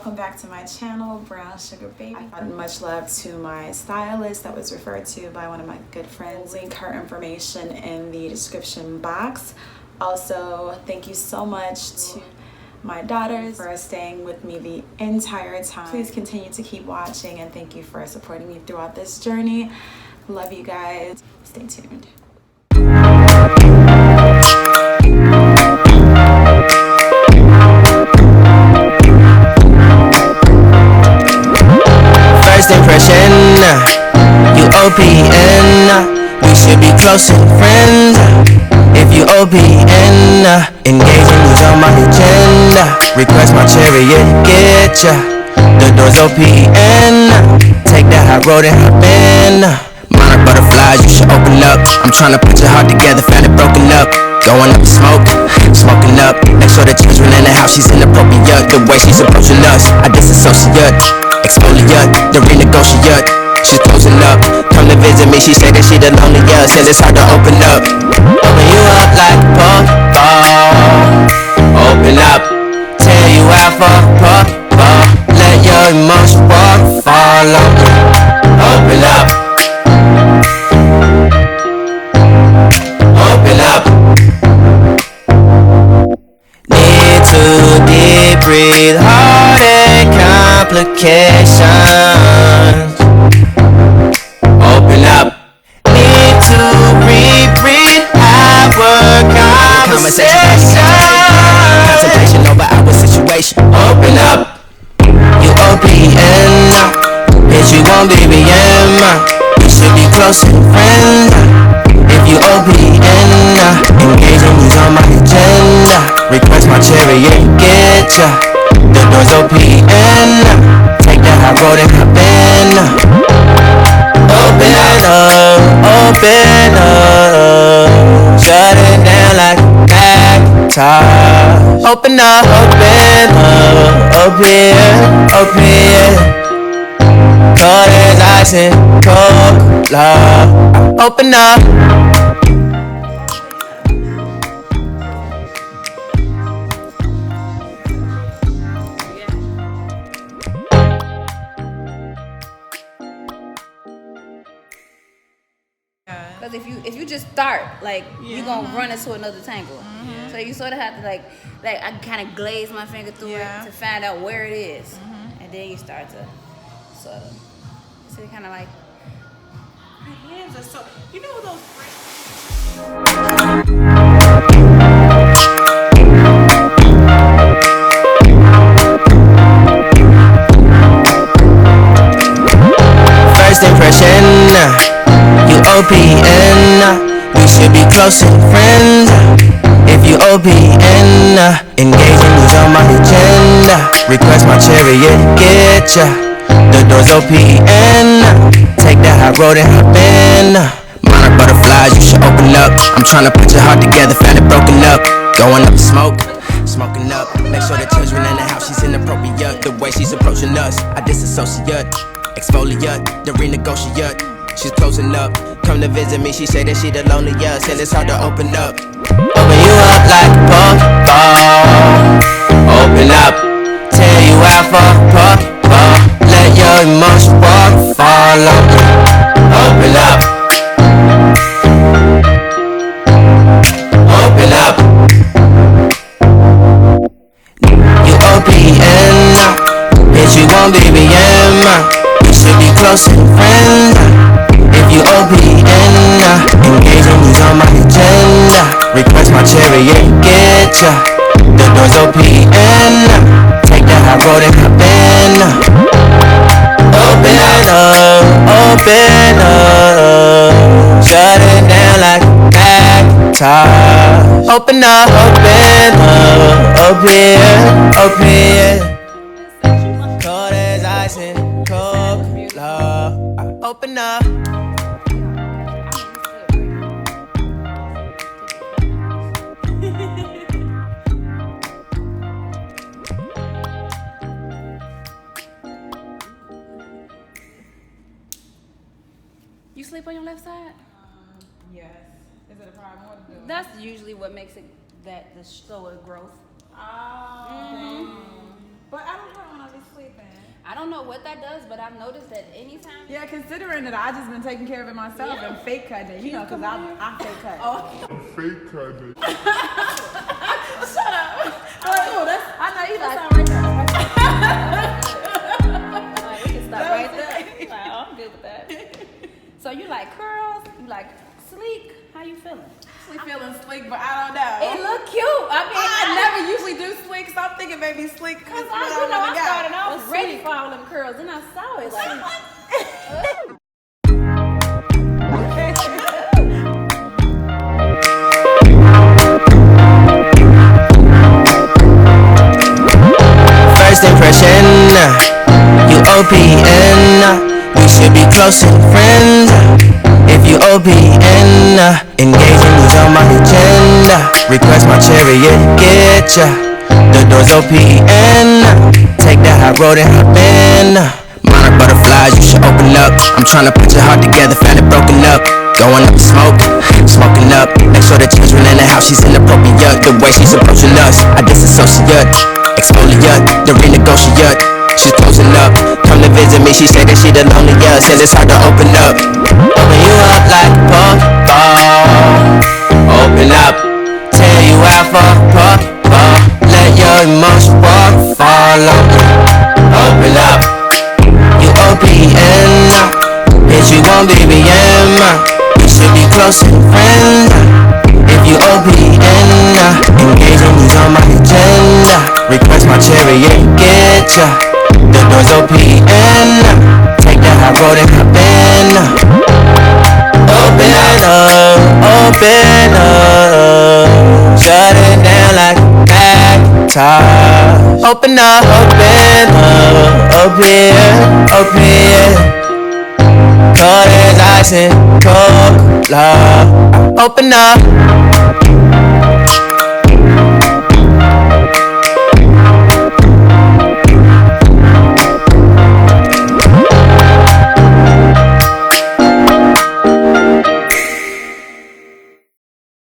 welcome back to my channel, Brown Sugar Baby. Much love to my stylist that was referred to by one of my good friends. Link her information in the description box. Also, thank you so much to my daughters for staying with me the entire time. Please continue to keep watching, and thank you for supporting me throughout this journey. Love you guys. Stay tuned. First impression, you OPN. We should be closer friends. If you OPN, engaging is on my agenda. Request my chariot, get ya. The door's OPN. Take that high road and hop in. Monarch butterflies, you should open up. I'm trying to put your heart together, found it broken up. Going up to smoke, smoking up. Make sure the children in the house, she's inappropriate. The way she's approaching us, I disassociate. Exfoliate, the renegotiate. She's closing up, come to visit me. She said that she the loneliest, and it's hard to open up. Open you up like a puff. Open up, tear you out for a puff. Let your emotions waterfall on me. Open up. Open up. Need to deep breathe, heartache complications. Open up. Need to reread our conversation. Contemplation over our situation. Open up. You OPN. Bitch, you won't BBM. We should be closer friends. If you OPN, engaging is on my agenda. Request my chariot, get ya. The door's OPN. Take that high road and hop in. Open up, open up. Shut it down like a cactus. Open up, open. Cold as ice and cola. Open up. Because if you just start, like, you're gonna run into another tangle. So you sort of have to like I kind of glaze my finger through it to find out where it is, and then you start to sort of. So kind of like. My hands are so. You know those. First impression, you OPN. We should be closer friends. If you OPN, engaging is on my agenda. Request my chariot, get ya. The door's OPN. Take that high road and hop in. Monarch butterflies, you should open up. I'm trying to put your heart together, found it broken up. Going up to smoke, smoking up. Make sure the children in the house, she's inappropriate. The way she's approaching us, I disassociate. Exfoliate, the renegotiate. She's closing up, come to visit me. She said that she the loneliest, and it's hard to open up. Open you up like a puff. Open up, tear you out for a puff. Let your emotions waterfall on me. Open up. Open up. You OPN. Bitch, you won't BBM. We should be closer friends. If you OPN, engaging is on my agenda. Request my chariot, get ya. The door's OPN. Take that high road and hop in. Open up. Shut it down like a cactus. Open up. Cold as ice and cola. Open up. You sleep on your left side? Yes. Is it a problem? What to do? That's usually what makes it the slower growth. Oh. But I don't know when I be sleeping. I don't know what that does, but I've noticed that anytime. Yeah, considering that I just been taking care of it myself and fake cutting, you know, because I fake cut. Oh. Fake cutting. Shut up. Oh, that's, I know you like. Like, we can stop right there. Like, oh, I'm good with that. So you like curls? You like sleek? How you feeling? I'm feeling sleek, but I don't know. It look cute. I mean, I never usually do sleek, so I'm thinking maybe sleek because I started off ready for all them curls, and I saw it like. First impression, you OPN. We should be closer friends. If you OPN, engaging is on my agenda. Request my chariot, get ya. The door's OPN. Take that high road and hop in. Monarch butterflies, you should open up. I'm trying to put your heart together, found it broken up. Going up in smoke, smoking up. Make sure the children in the house, she's inappropriate. The way she's approaching us, I disassociate. Exfoliate, the renegotiate. She's closing up, come to visit me. She said that she the loneliest, says it's hard to open up. Open you up like a Pokeball. Open up, tear you out for a Pokeball. Let your emotions walk, fall on me. Open up, you OPN. Bitch, you gon' BBM. We should be closer friends. If you OPN, engaging is on my agenda. Request my chariot, get ya. The door's OPN. Take that high road and hop in. Open up, open up. Shut it down like a back. Open up, open up. Open. Cold as ice and cold love. Open up.